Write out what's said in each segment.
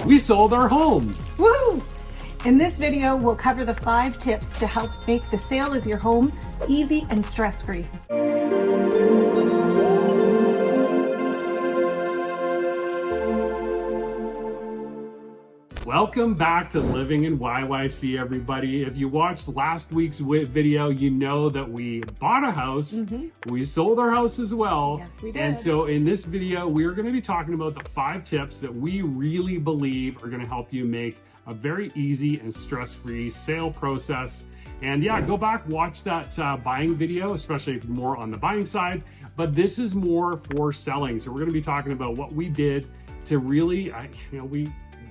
we sold our home. Woo! In this video, we'll cover the 5 tips to help make the sale of your home easy and stress-free. Welcome back to Living in YYC, everybody. If you watched last week's video, you know that we bought a house. We sold our house as well. Yes, we did. And so in this video, we're going to be talking about the 5 tips that we really believe are going to help you make a very easy and stress-free sale process. And yeah, go back, watch that buying video, especially if you're more on the buying side. But this is more for selling. So we're going to be talking about what we did to really,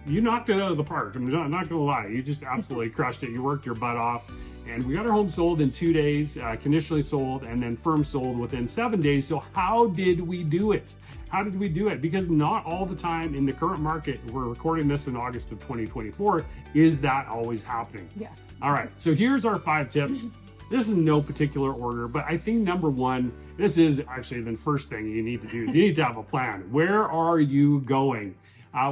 you knocked it out of the park. I'm not gonna lie, you just absolutely crushed it. You worked your butt off, and we got our home sold in 2 days, conditionally sold, and then firm sold within 7 days. So how did we do it? How did we do it? Because not all the time in the current market, we're recording this in August of 2024, is that always happening? Yes. All right, so here's our 5 tips. This is no particular order, but I think number 1, this is actually the first thing you need to do. You need to have a plan. Where are you going?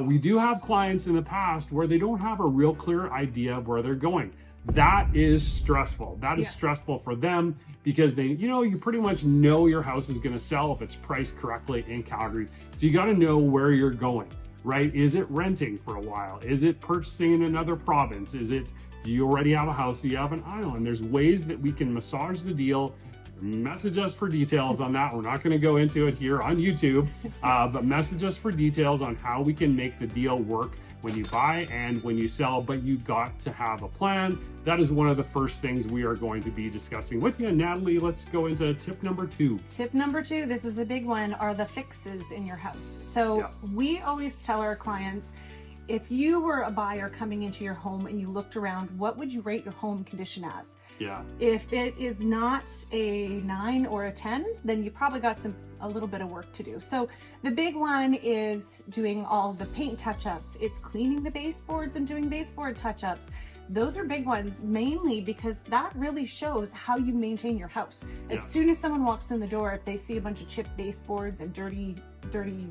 We do have clients in the past where they don't have a real clear idea of where they're going. That is stressful. That is stressful for them because you pretty much know your house is going to sell if it's priced correctly in Calgary. So you got to know where you're going, right? Is it renting for a while? Is it purchasing in another province? Do you already have a house? Do you have an island? There's ways that we can massage the deal. Message us for details on that. We're not going to go into it here on YouTube, but message us for details on how we can make the deal work when you buy and when you sell. But you got to have a plan. That is one of the first things we are going to be discussing with you. Natalie, let's go into tip number 2. Tip number 2, this is a big one, are the fixes in your house. So we always tell our clients, if you were a buyer coming into your home and you looked around, what would you rate your home condition as? Yeah. If it is not a 9 or a 10, then you probably got a little bit of work to do. So the big one is doing all the paint touch-ups. It's cleaning the baseboards and doing baseboard touch-ups. Those are big ones, mainly because that really shows how you maintain your house. As soon as someone walks in the door, if they see a bunch of chipped baseboards and dirty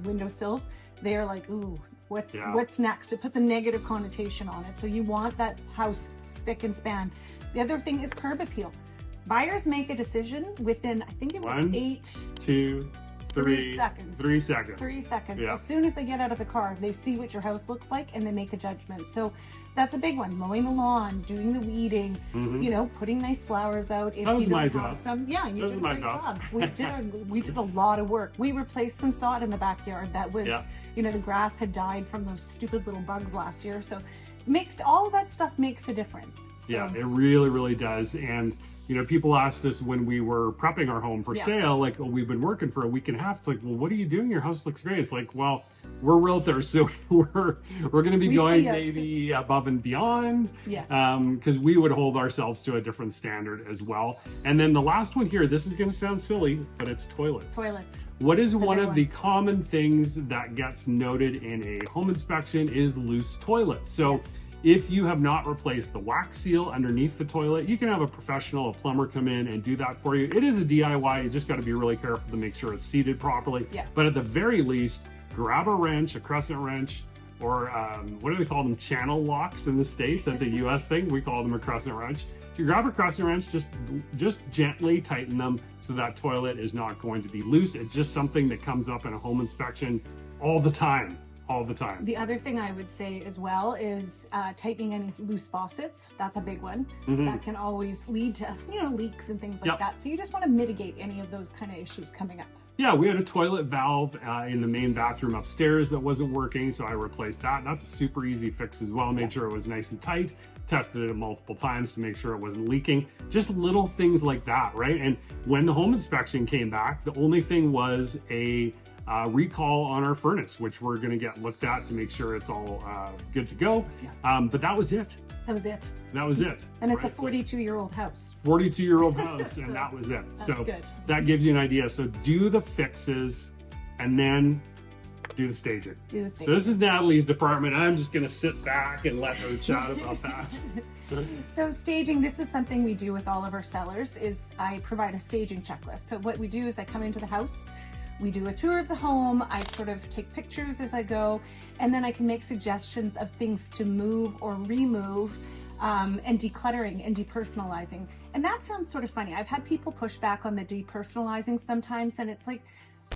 windowsills, they're like, ooh, what's next? It puts a negative connotation on it. So you want that house spick and span. The other thing is curb appeal. Buyers make a decision within, I think it was 1, 2, 3 seconds. 3 seconds. 3 seconds. Yeah. As soon as they get out of the car, they see what your house looks like and they make a judgment. So that's a big one. Mowing the lawn, doing the weeding, putting nice flowers out. If that was you don't my have job. Some, yeah, you did a great job. We did a lot of work. We replaced some sod in the backyard that was, the grass had died from those stupid little bugs last year. So all of that stuff makes a difference. So, yeah, it really, really does. And people asked us when we were prepping our home for sale, like, oh, we've been working for a week and a half. It's like, well, what are you doing? Your house looks great. It's like, well, we're realtors, so we're going to be going maybe above and beyond. Yes. Because we would hold ourselves to a different standard as well. And then the last one here, this is going to sound silly, but it's toilets. Toilets. What is one of the common things that gets noted in a home inspection is loose toilets. So if you have not replaced the wax seal underneath the toilet, you can have a professional, a plumber come in and do that for you. It is a DIY. You just got to be really careful to make sure it's seated properly. Yeah. But at the very least, grab a wrench, a crescent wrench, or what do they call them? Channel locks in the States. That's a US thing. We call them a crescent wrench. If you grab a crescent wrench, just gently tighten them so that toilet is not going to be loose. It's just something that comes up in a home inspection all the time. The other thing I would say as well is tightening any loose faucets. That's a big one. That can always lead to leaks and things like that. So you just want to mitigate any of those kind of issues coming up. Yeah, we had a toilet valve in the main bathroom upstairs that wasn't working, so I replaced that. That's a super easy fix as well. Made sure it was nice and tight. Tested it multiple times to make sure it wasn't leaking. Just little things like that, right? And when the home inspection came back, the only thing was a recall on our furnace, which we're going to get looked at to make sure it's all good to go. But that was it. That was it. That was it. And it's a 42-year-old house. 42-year-old house, so, and that was it. So good. That gives you an idea. So do the fixes and then do the staging. So this is Natalie's department. I'm just going to sit back and let her chat about that. So staging, this is something we do with all of our sellers, is I provide a staging checklist. So what we do is I come into the house, We do a tour of the home. I sort of take pictures as I go, and then I can make suggestions of things to move or remove, and decluttering and depersonalizing. And that sounds sort of funny. I've had people push back on the depersonalizing sometimes, and it's like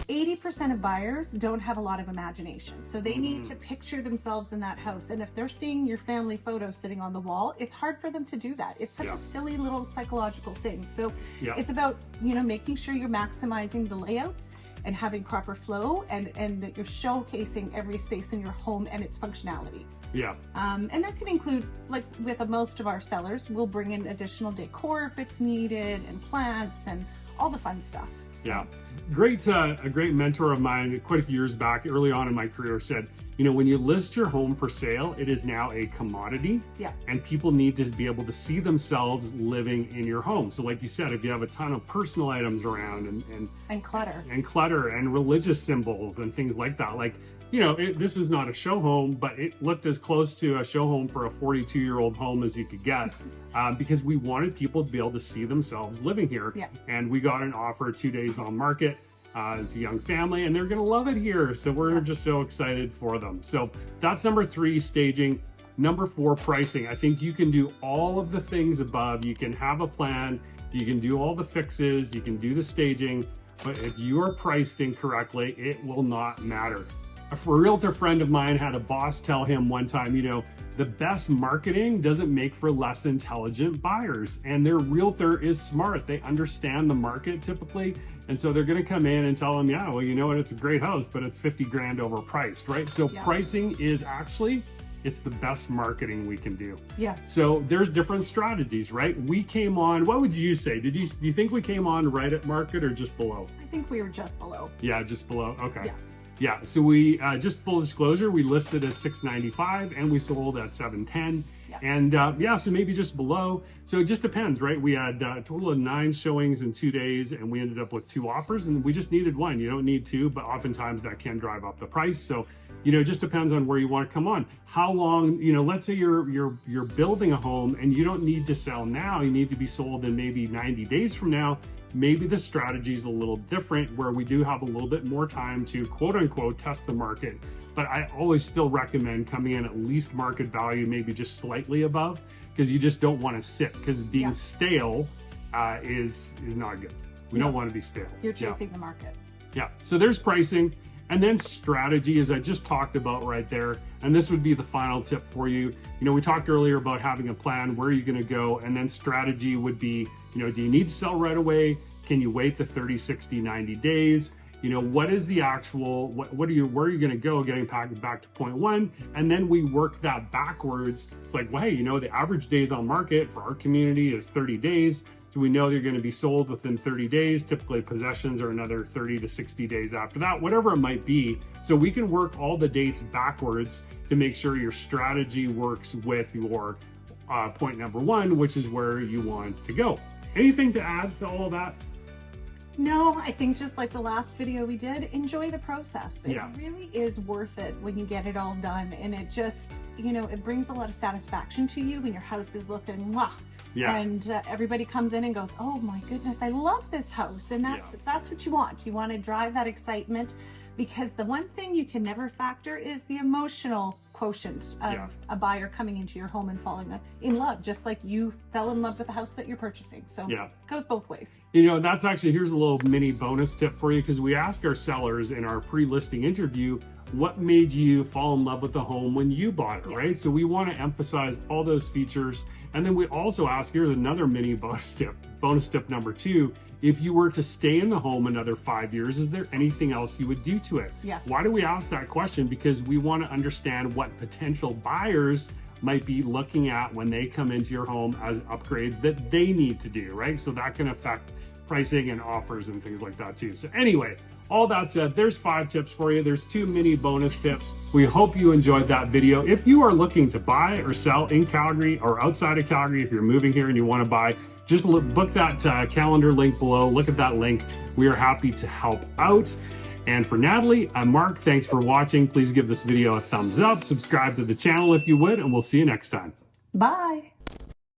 80% of buyers don't have a lot of imagination. So they need to picture themselves in that house. And if they're seeing your family photo sitting on the wall, it's hard for them to do that. It's such a silly little psychological thing. So it's about, making sure you're maximizing the layouts and having proper flow, and that you're showcasing every space in your home and its functionality. Yeah. And that can include, like with most of our sellers, we'll bring in additional decor if it's needed, and plants and all the fun stuff. So. Yeah. A great mentor of mine quite a few years back, early on in my career, said, when you list your home for sale, it is now a commodity. Yeah. And people need to be able to see themselves living in your home. So like you said, if you have a ton of personal items around and clutter and religious symbols and things like that, like, this is not a show home, but it looked as close to a show home for a 42-year-old home as you could get, because we wanted people to be able to see themselves living here. Yeah. And we got an offer 2 days on market. It's a young family, and they're going to love it here. So we're just so excited for them. So that's number 3, staging. Number 4, pricing. I think you can do all of the things above. You can have a plan. You can do all the fixes. You can do the staging. But if you are priced incorrectly, it will not matter. A realtor friend of mine had a boss tell him one time, the best marketing doesn't make for less intelligent buyers. And their realtor is smart. They understand the market typically. And so they're going to come in and tell them, yeah, well, you know what? It's a great house, but it's 50 grand overpriced, right? So pricing is actually, it's the best marketing we can do. Yes. So there's different strategies, right? We came on, what would you say? Do you think we came on right at market or just below? I think we were just below. Yeah, just below. Okay. Yeah. Yeah, so we, just full disclosure, we listed at $695 and we sold at $710. Yeah. And so maybe just below. So it just depends, right? We had a total of 9 showings in 2 days, and we ended up with 2 offers, and we just needed 1. You don't need 2, but oftentimes that can drive up the price. So, it just depends on where you want to come on. How long, let's say you're building a home and you don't need to sell now. You need to be sold in maybe 90 days from now. Maybe the strategy is a little different, where we do have a little bit more time to quote unquote test the market. But I always still recommend coming in at least market value, maybe just slightly above, because you just don't want to sit, because being stale is not good. We don't want to be stale. You're chasing the market. Yeah. So there's pricing. And then strategy, as I just talked about right there. And this would be the final tip for you. We talked earlier about having a plan, where are you going to go? And then strategy would be, do you need to sell right away? Can you wait the 30, 60, 90 days? What is the actual, where are you going to go getting back to point 1? And then we work that backwards. It's like, well, hey, the average days on market for our community is 30 days. So we know they're going to be sold within 30 days. Typically possessions are another 30 to 60 days after that, whatever it might be. So we can work all the dates backwards to make sure your strategy works with your point number 1, which is where you want to go. Anything to add to all of that? No, I think just like the last video we did, enjoy the process. It really is worth it when you get it all done. And it just, it brings a lot of satisfaction to you when your house is looking, wow. Yeah. And everybody comes in and goes, oh my goodness, I love this house. And that's what you want. You want to drive that excitement, because the one thing you can never factor is the emotional quotient of a buyer coming into your home and falling in love, just like you fell in love with the house that you're purchasing. So it goes both ways. That's actually, here's a little mini bonus tip for you, because we ask our sellers in our pre-listing interview, what made you fall in love with the home when you bought it, right? So we want to emphasize all those features. And then we also ask, here's another mini bonus tip number 2. If you were to stay in the home another 5 years, is there anything else you would do to it? Yes. Why do we ask that question? Because we want to understand what potential buyers might be looking at when they come into your home as upgrades that they need to do, right? So that can affect pricing and offers and things like that too. So anyway, all that said, there's 5 tips for you. There's 2 mini bonus tips. We hope you enjoyed that video. If you are looking to buy or sell in Calgary or outside of Calgary, if you're moving here and you want to buy, just book that calendar link below. Look at that link. We are happy to help out. And for Natalie, I'm Mark. Thanks for watching. Please give this video a thumbs up. Subscribe to the channel if you would, and we'll see you next time. Bye.